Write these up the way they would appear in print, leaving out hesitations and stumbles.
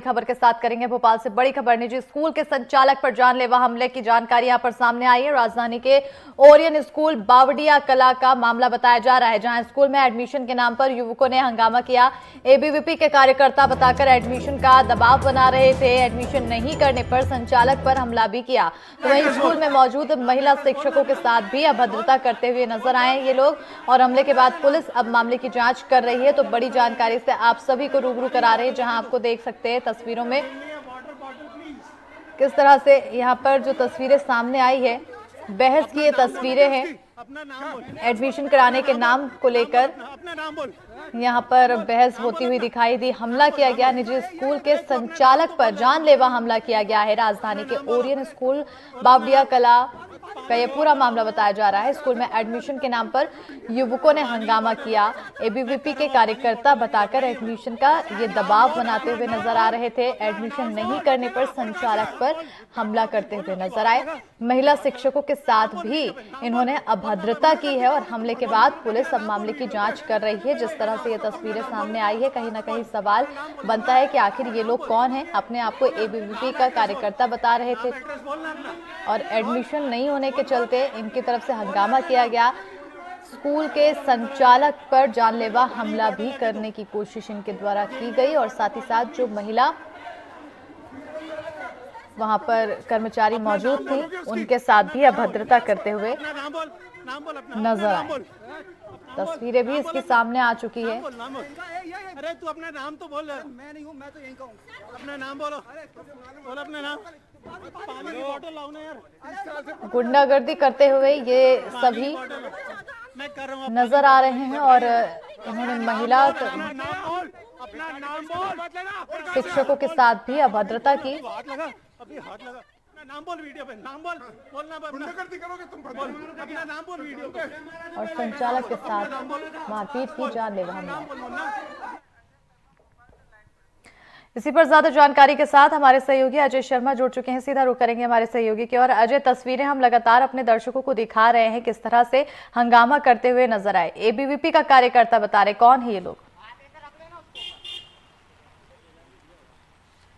खबर के साथ करेंगे भोपाल से बड़ी खबर। निजी स्कूल के संचालक पर जानलेवा हमले की जानकारी यहां पर सामने आई है। राजधानी के ओरियन स्कूल बावड़िया कला का मामला बताया जा रहा है, जहां स्कूल में एडमिशन के नाम पर युवकों ने हंगामा किया। एबीवीपी के कार्यकर्ता बताकर एडमिशन का दबाव बना रहे थे। एडमिशन नहीं करने पर संचालक पर हमला भी किया। तो वहीं स्कूल में मौजूद महिला शिक्षकों के साथ भी अभद्रता करते हुए नजर आए ये लोग, और हमले के बाद पुलिस अब मामले की जांच कर रही है। तो बड़ी जानकारी से आप सभी को रूबरू करा रहे हैं, जहां आपको देख सकते हैं तस्वीरों में किस तरह से यहाँ पर जो तस्वीरें सामने आई है, बहस की ये तस्वीरें हैं। एडमिशन कराने के नाम को लेकर यहाँ पर बहस होती हुई दिखाई दी। हमला किया गया निजी स्कूल के संचालक पर, जानलेवा हमला किया गया है। राजधानी के ओरियन स्कूल बावड़िया कला का यह पूरा मामला बताया जा रहा है। स्कूल में एडमिशन के नाम पर युवकों ने हंगामा किया। एबीवीपी के कार्यकर्ता बताकर एडमिशन का ये दबाव बनाते हुए नजर आ रहे थे। एडमिशन नहीं करने पर संचालक पर हमला करते हुए नजर आए। महिला शिक्षकों के साथ भी इन्होंने अभद्रता की है, और हमले के बाद पुलिस अब मामले की जांच कर रही है। जिस तरह से ये तस्वीरें सामने आई है, कहीं ना कहीं सवाल बनता है कि आखिर ये लोग कौन हैं। अपने आप को एबीवीपी का कार्यकर्ता बता रहे थे और एडमिशन नहीं होने के चलते इनकी तरफ से हंगामा किया गया। स्कूल के संचालक पर जानलेवा हमला भी करने की कोशिश इनके द्वारा की गई, और साथ ही साथ जो महिला वहां पर कर्मचारी मौजूद थी उनके साथ भी अभद्रता करते हुए नजर आए। तस्वीरें भी इसके सामने आ चुकी है। अरे तू अपना नाम तो बोल। मैं नहीं हूँ, मैं तो यहीं का हूँ। अपना नाम बोलो, बोलो अपना नाम। पानी की बोतल लाओ ना यार। गुंडागर्दी करते हुए ये सभी नजर आ रहे हैं, और इन्होंने महिला शिक्षकों के साथ भी अभद्रता की। हाथ लगा, नाम बोल वीडियो पे, नाम बोल, बोलना गुंडागर्दी करोगे तुम, बोल अपना नाम बोल वीडियो पे। और संचालक के साथ मारपीट की, जानलेवा हमला। इसी पर ज्यादा जानकारी के साथ हमारे सहयोगी अजय शर्मा जुड़ चुके हैं। सीधा रुख करेंगे हमारे सहयोगी की और। अजय, तस्वीरें हम लगातार अपने दर्शकों को दिखा रहे हैं, किस तरह से हंगामा करते हुए नजर आए। एबीवीपी का कार्यकर्ता बता रहे, कौन है ये लोग?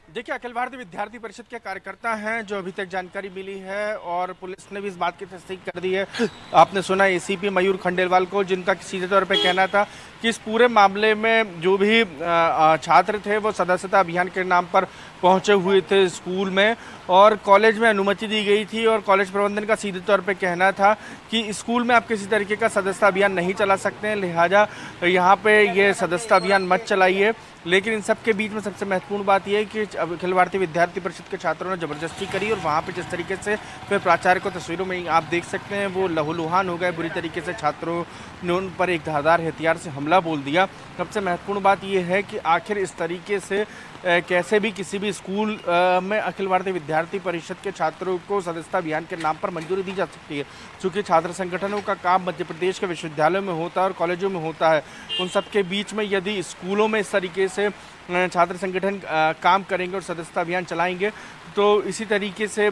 देखिए, अखिल भारतीय विद्यार्थी परिषद के कार्यकर्ता हैं जो अभी तक जानकारी मिली है, और पुलिस ने भी इस बात की तस्दीक कर दी है। आपने सुना एसीपी मयूर खंडेलवाल को, जिनका सीधे तौर पे कहना था कि इस पूरे मामले में जो भी छात्र थे वो सदस्यता अभियान के नाम पर पहुंचे हुए थे स्कूल में, और कॉलेज में अनुमति दी गई थी, और कॉलेज प्रबंधन का सीधे तौर पे कहना था कि स्कूल में आप किसी तरीके का सदस्यता अभियान नहीं चला सकते हैं, लिहाजा यहाँ पे ये सदस्यता अभियान मत चलाइए। लेकिन इन सब के बीच में सबसे महत्वपूर्ण बात यह है कि अखिल भारतीय विद्यार्थी परिषद के छात्रों ने जबरदस्ती करी, और वहाँ पे जिस तरीके से फिर प्राचार्य को तस्वीरों में आप देख सकते हैं वो लहूलुहान हो गए बुरी तरीके से। छात्रों ने उन पर एक धारदार हथियार से हमला बोल दिया। सबसे महत्वपूर्ण बात यह है कि आखिर इस तरीके से कैसे भी किसी भी स्कूल में अखिल भारतीय विद्यार्थी परिषद के छात्रों को सदस्यता अभियान के नाम पर मंजूरी दी जा सकती है। चूँकि छात्र संगठनों का काम मध्य प्रदेश के विश्वविद्यालयों में होता है और कॉलेजों में होता है, उन सब के बीच में यदि स्कूलों में इस तरीके से छात्र संगठन काम करेंगे और सदस्यता अभियान चलाएंगे तो इसी तरीके से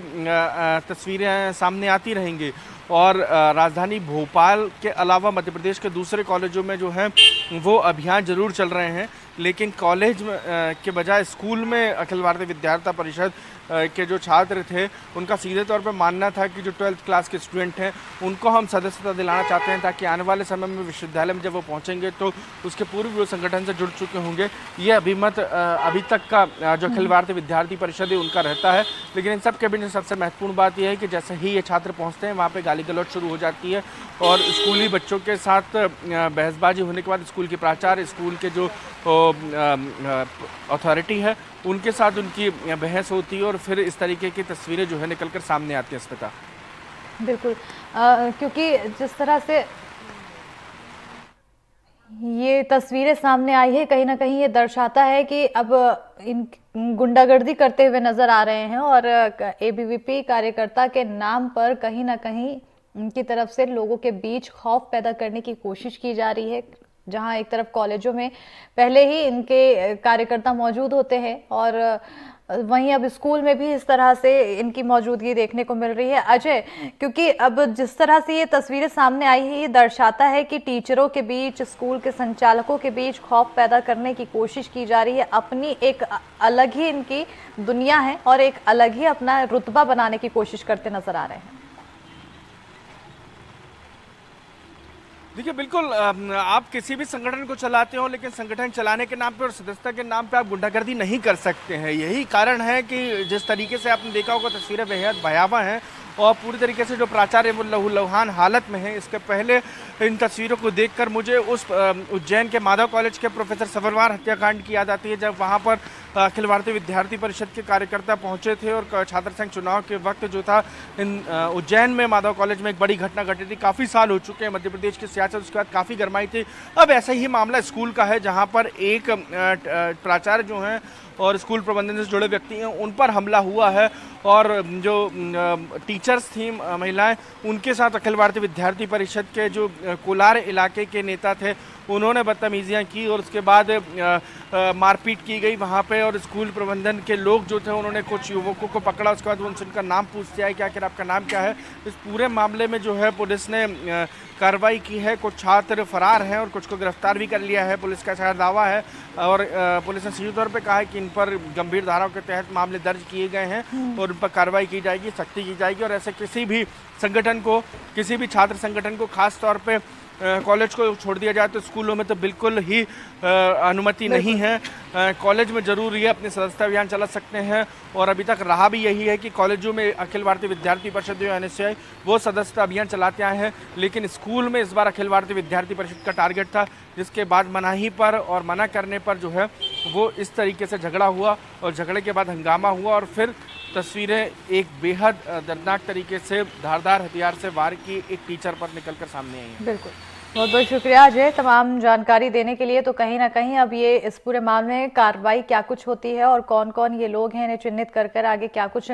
तस्वीरें सामने आती रहेंगी। और राजधानी भोपाल के अलावा मध्य प्रदेश के दूसरे कॉलेजों में जो हैं वो अभियान जरूर चल रहे हैं, लेकिन कॉलेज के बजाय स्कूल में अखिल भारतीय विद्यार्थी परिषद के जो छात्र थे उनका सीधे तौर पर मानना था कि जो 12th क्लास के स्टूडेंट हैं उनको हम सदस्यता दिलाना चाहते हैं, ताकि आने वाले समय में विश्वविद्यालय में जब वो पहुंचेंगे तो उसके पूर्व वो संगठन से जुड़ चुके होंगे। ये अभिमत अभी तक का जो अखिल भारतीय विद्यार्थी परिषद है उनका रहता है। लेकिन इन सब के बीच सबसे महत्वपूर्ण बात यह है कि जैसे ही ये छात्र पहुँचते हैं वहाँ पर गाली गलौज शुरू हो जाती है, और स्कूली बच्चों के साथ बहसबाजी होने के बाद स्कूल के प्राचार्य, स्कूल के जो अथॉरिटी है उनके साथ उनकी बहस होती है, और फिर इस तरीके की तस्वीरें जो है निकलकर सामने आती है अस्पताल। बिल्कुल, क्योंकि जिस तरह से ये तस्वीरें सामने आई है, कहीं ना कहीं ये दर्शाता है कि अब इन गुंडागर्दी करते हुए नजर आ रहे हैं, और एबीवीपी कार्यकर्ता के नाम पर कहीं ना कहीं उनकी तरफ से लोगों के बीच खौफ पैदा करने की कोशिश की जा रही है। जहां एक तरफ कॉलेजों में पहले ही इनके कार्यकर्ता मौजूद होते हैं और वहीं अब स्कूल में भी इस तरह से इनकी मौजूदगी देखने को मिल रही है। अजय, क्योंकि अब जिस तरह से ये तस्वीरें सामने आई है, ये दर्शाता है कि टीचरों के बीच, स्कूल के संचालकों के बीच खौफ पैदा करने की कोशिश की जा रही है। अपनी एक अलग ही इनकी दुनिया है और एक अलग ही अपना रुतबा बनाने की कोशिश करते नजर आ रहे हैं। देखिए, बिल्कुल आप किसी भी संगठन को चलाते हो, लेकिन संगठन चलाने के नाम पे और सदस्यता के नाम पे आप गुंडागर्दी नहीं कर सकते हैं। यही कारण है कि जिस तरीके से आपने देखा होगा, तस्वीरें बेहद भयावह हैं और पूरी तरीके से जो प्राचार्य वो लहूलुहान हालत में है। इसके पहले इन तस्वीरों को देखकर मुझे उस उज्जैन के माधव कॉलेज के प्रोफेसर सवरवार हत्याकांड की याद आती है, जब वहाँ पर अखिल भारतीय विद्यार्थी परिषद के कार्यकर्ता पहुंचे थे और छात्र संघ चुनाव के वक्त जो था इन उज्जैन में माधव कॉलेज में एक बड़ी घटना घटी थी। काफ़ी साल हो चुके हैं मध्य प्रदेश की सियासत उसके बाद काफ़ी गरमाई थी। अब ऐसा ही मामला स्कूल का है, जहाँ पर एक प्राचार्य जो हैं और स्कूल प्रबंधन से जुड़े व्यक्ति हैं, उन पर हमला हुआ है और जो टीचर्स थी महिलाएं, उनके साथ अखिल भारतीय विद्यार्थी परिषद के जो कोलार इलाके के नेता थे, उन्होंने बदतमीजियां की और उसके बाद मारपीट की गई वहां पे। और स्कूल प्रबंधन के लोग जो थे, उन्होंने कुछ युवकों को पकड़ा, उसके बाद उनसे उनका नाम पूछते आए कि आखिर आपका नाम क्या है। इस पूरे मामले में जो है पुलिस ने कार्रवाई की है। कुछ छात्र फरार हैं और कुछ को गिरफ्तार भी कर लिया है, पुलिस का शायद दावा है। और पुलिस ने सीधे तौर पे कहा है कि इन पर गंभीर धाराओं के तहत मामले दर्ज किए गए हैं और उन पर कार्रवाई की जाएगी, सख्ती की जाएगी। और ऐसे किसी भी संगठन को, किसी भी छात्र संगठन को, खास तौर पे कॉलेज को छोड़ दिया जाए तो स्कूलों में तो बिल्कुल ही अनुमति नहीं है। कॉलेज में जरूर ये अपने सदस्यता अभियान चला सकते हैं और अभी तक रहा भी यही है कि कॉलेजों में अखिल भारतीय विद्यार्थी परिषद NSCI वो सदस्यता अभियान चलाते आए हैं। लेकिन स्कूल में इस बार अखिल भारतीय विद्यार्थी परिषद का टारगेट था, जिसके बाद मनाही पर और मना करने पर जो है वो इस तरीके से झगड़ा हुआ और झगड़े के बाद हंगामा हुआ और फिर तस्वीरें एक बेहद दर्दनाक तरीके से धारदार हथियार से वार की एक टीचर पर निकलकर सामने आई है। बिल्कुल, बहुत बहुत शुक्रिया अजय तमाम जानकारी देने के लिए। तो कहीं ना कहीं अब ये इस पूरे मामले में कार्रवाई क्या कुछ होती है और कौन कौन ये लोग हैं, इन्हें चिन्हित कर आगे क्या कुछ